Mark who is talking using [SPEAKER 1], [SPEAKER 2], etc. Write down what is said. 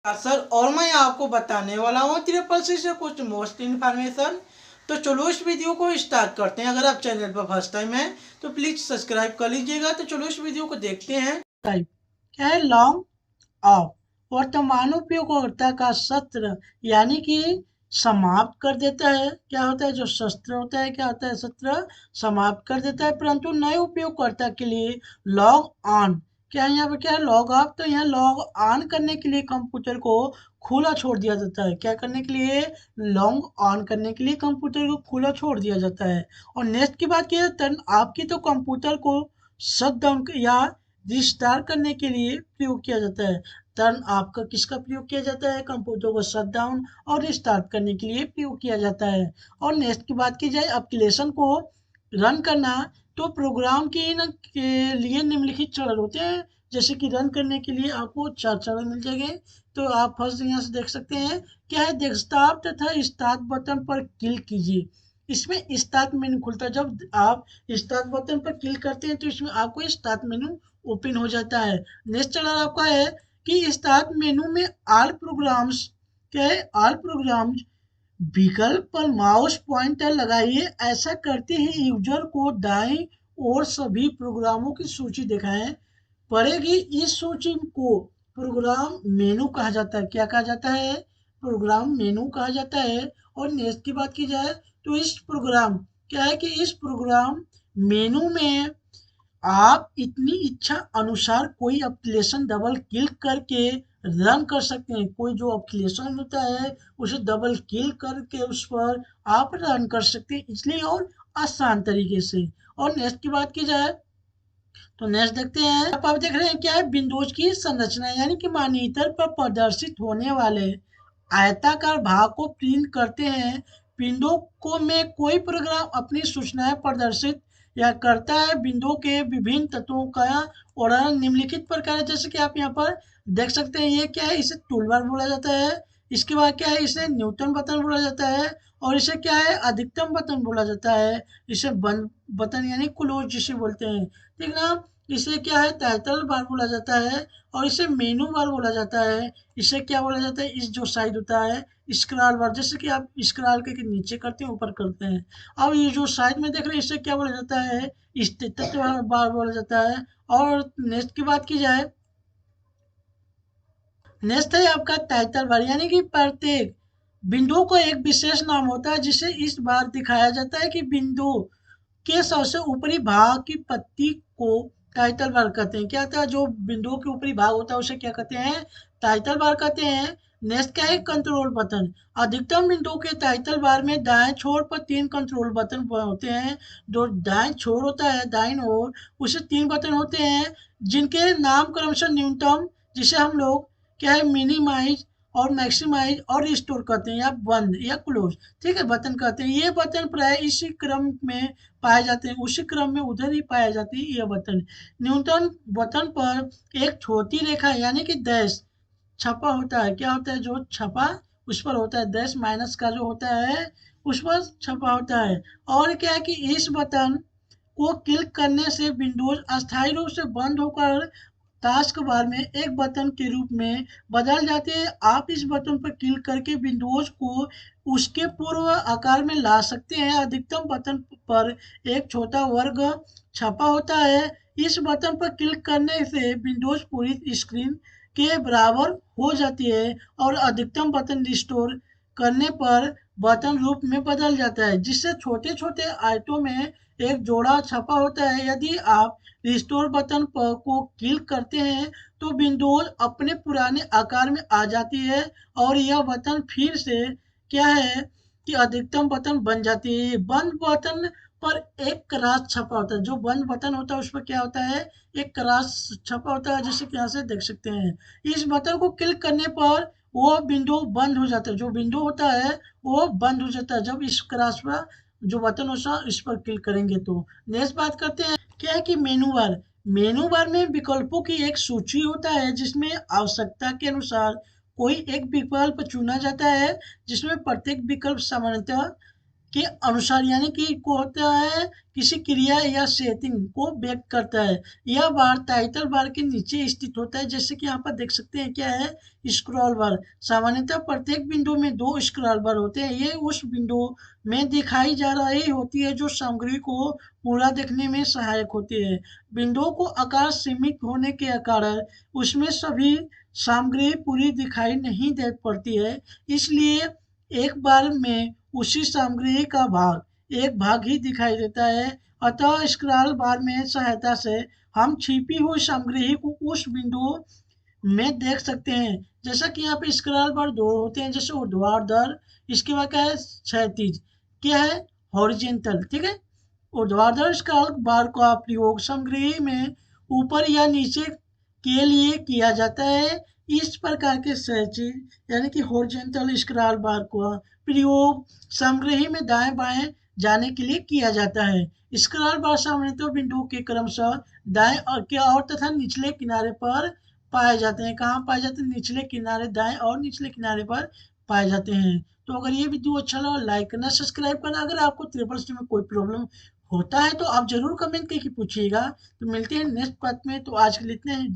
[SPEAKER 1] Sir, और मैं आपको बताने वाला हूँ ट्रिपल सी से कुछ मोस्ट इन्फॉर्मेशन। तो चलो इस वीडियो को स्टार्ट करते हैं। अगर आप चैनल पर फर्स्ट टाइम है तो प्लीज सब्सक्राइब कर लीजिएगा। तो चलो इस वीडियो को देखते हैं। टाइप क्या है? लॉन्ग ऑफ वर्तमान उपयोगकर्ता का सत्र, यानी कि समाप्त कर देता है। क्या होता है? जो शस्त्र होता है, क्या होता है? सत्र समाप्त कर देता है। परंतु नए उपयोगकर्ता के लिए लॉग ऑन, क्या है? यहाँ पे क्या है? Log of. तो यहाँ लॉग ऑन करने के लिए कंप्यूटर को खुला छोड़ दिया जाता है। क्या करने के लिए? लॉग ऑन करने के लिए कंप्यूटर को खुला छोड़ दिया जाता है। और नेक्स्ट की बात की है टर्न आपकी, तो कंप्यूटर को शट डाउन या रिस्टार्ट करने के लिए प्रयोग किया जाता है। टर्न आपका किसका प्रयोग किया जाता है? कंप्यूटर को शट डाउन और रिस्टार्ट करने के लिए प्रयोग किया जाता है। और नेक्स्ट की बात की जाए एप्लीकेशन को रन करना, तो प्रोग्राम के लिए निम्नलिखित चरण होते हैं। जैसे कि रन करने के लिए आपको 4 चरण मिल जाएंगे। तो आप फर्स्ट यहाँ से देख सकते हैं क्या है? डेस्कटॉप तथा स्टार्ट बटन पर क्लिक कीजिए। इसमें स्टार्ट मेनू खुलता है। जब आप स्टार्ट बटन पर क्लिक करते हैं तो इसमें आपको स्टार्ट मेनू ओपन हो जाता है। नेक्स्ट चरण आपका है कि स्टार्ट मेनू में ऑल प्रोग्राम्स, क्या है? ऑल प्रोग्राम्स विकल्प पर माउस पॉइंटर लगाइए। ऐसा करते ही यूजर को दाईं ओर सभी प्रोग्रामों की सूची दिखाएं पड़ेगी। इस सूची को प्रोग्राम मेनू कहा जाता है। क्या कहा जाता है? प्रोग्राम मेनू कहा जाता है। और नेक्स्ट की बात की जाए तो इस प्रोग्राम, क्या है कि इस प्रोग्राम मेनू में आप इतनी इच्छा अनुसार कोई एप्लीकेशन डबल क्लिक करके रन कर सकते हैं। कोई जो एप्लीकेशन होता है उसे डबल क्लिक करके उस पर आप रन कर सकते हैं, इसलिए और आसान तरीके से। और नेक्स्ट की बात की जाए तो नेक्स्ट देखते हैं। आप देख रहे हैं क्या है? विंडोज की संरचना, यानी कि मॉनिटर पर प्रदर्शित होने वाले आयताकार भाग को प्रिंट करते हैं। विंडो को में कोई प्रोग्राम अपनी सूचनाएं प्रदर्शित या करता है। विंडो के विभिन्न तत्वों का वर्णन निम्नलिखित प्रकार है। जैसे कि आप यहाँ पर देख सकते हैं, ये क्या है? इसे टूलबार बोला जाता है। इसके बाद क्या है? इसे न्यूटन बटन बोला जाता है। और इसे क्या है? अधिकतम बटन बोला जाता है। इसे बंद बटन यानी क्लोज जिसे बोलते हैं, ठीक ना? इसे क्या है? टाइटल बार बोला जाता है। और इसे मेनू बार बोला जाता है। इसे क्या बोला जाता है? इस जो साइड होता है स्क्रॉल बार, जैसे कि आप स्क्रॉल करके नीचे करते हैं ऊपर करते हैं। अब ये जो साइड में देख रहे हैं इसे क्या बोला जाता है? स्टेटस बार बोला जाता है। और नेक्स्ट की बात की जाए, नेक्स्ट है आपका टाइटल बार, यानी कि प्रत्येक बिंदु को एक विशेष नाम होता है जिसे इस बार दिखाया जाता है कि बिंदु के सबसे ऊपरी भाग की पत्ती को टाइटल बार कहते हैं। क्या होता है? जो बिंदुओं के ऊपरी भाग होता है उसे क्या कहते हैं? टाइटल बार कहते हैं। नेक्स्ट क्या है? Control button. अधिकतम बिंदु के टाइटल बार में दाएं छोर पर 3 कंट्रोल बटन होते हैं। जो दाएं छोर होता है दाईं ओर, उसे 3 बटन होते हैं जिनके नाम क्रमशः न्यूनतम, जिसे हम लोग क्या है? मिनिमाइज और मैक्सिमाइज और रिस्टोर करते हैं, या बंद या क्लोज, ठीक है, बटन कहते हैं। ये बटन प्राय इसी क्रम में पाए जाते हैं, उसी क्रम में उधर ही पाए जाते हैं ये बटन। न्यूटन बटन पर एक छोटी रेखा यानी कि डैश छपा होता है। क्या होता है? जो छपा उस पर होता है, डैश माइनस का जो होता है उस पर छपा होता है। और क्या है कि इस बटन को क्लिक करने से विंडोज अस्थायी रूप से बंद होकर टास्क बार में एक बटन के रूप में बदल जाते हैं। आप इस बटन पर क्लिक करके विंडोज को उसके पूर्व आकार में ला सकते हैं। अधिकतम बटन पर एक छोटा वर्ग छपा होता है। इस बटन पर क्लिक करने से विंडोज पूरी स्क्रीन के बराबर हो जाती है और अधिकतम बटन रिस्टोर करने पर बटन रूप में बदल जाता है, जिससे छोटे छोटे आयतों में एक जोड़ा छपा होता है। यदि आप रिस्टोर बटन पर को क्लिक करते हैं तो विंडोज अपने पुराने आकार में आ जाती है और यह बटन फिर से क्या है कि अधिकतम बटन बन जाती है। बंद बटन पर एक क्रॉस छपा होता है। जो बंद बटन होता है उस पर क्या होता है? एक क्रॉस छपा होता है, जैसे कि यहाँ से देख सकते हैं। इस बटन को क्लिक करने पर वो विंडो बंद हो जाता है। जो विंडो होता है वो बंद हो जाता है जब इस क्रॉस पर जो बटन होता है इस पर क्लिक करेंगे तो। नेक्स्ट बात करते हैं क्या है कि मेनू बार। मेनू बार में विकल्पों की एक सूची होता है जिसमें आवश्यकता के अनुसार कोई एक विकल्प चुना जाता है, जिसमें प्रत्येक विकल्प सामान्यतः के अनुसार, यानी कि को होता है किसी क्रिया या सेटिंग को व्यक्त करता है। यह बार टाइटल बार के नीचे स्थित होता है, जैसे कि यहाँ पर देख सकते हैं क्या है, स्क्रॉल बार। सामान्यतः प्रत्येक विंडो में दो स्क्रॉल बार होते हैं। ये उस विंडो में दिखाई जा रही होती है जो सामग्री को पूरा देखने में सहायक होती है। विंडो को आकार सीमित होने के कारण उसमें सभी सामग्री पूरी दिखाई नहीं दे पड़ती है, इसलिए एक बार में उसी सामग्री का एक भाग ही दिखाई देता है। अतः स्क्रॉल बार में सहायता से हम छिपी हुई सामग्री को उस विंडो में देख सकते हैं। जैसा कि यहाँ पे स्क्रॉल बार दो होते हैं, जैसे ऊर्ध्वाधर, इसके बाद क्या है, क्षैतिज, क्या है, हॉरिजेंटल, ठीक है। ऊर्ध्वाधर स्क्रॉल बार का प्रयोग सामग्री में ऊपर या नीचे के लिए किया जाता है। इस प्रकार के क्षैतिज यानी कि हॉरिजेंटल स्क्रॉल बार का प्रयोग सामग्री में दाएं बाएं जाने के लिए किया जाता है। स्क्रॉल बार सामान्यतः विंडो के क्रमशः दाएं और तथा निचले किनारे पर पाए जाते हैं। कहाँ पाए जाते हैं, निचले किनारे, दाएं और निचले किनारे पर पाए जाते हैं। तो अगर ये वीडियो अच्छा लगा, लाइक करना, सब्सक्राइब करना। अगर आपको ट्रिपल सी में कोई प्रॉब्लम होता है तो आप जरूर कमेंट करके पूछिएगा। तो मिलते हैं नेक्स्ट पार्ट में, तो आज के लिए इतने हैं।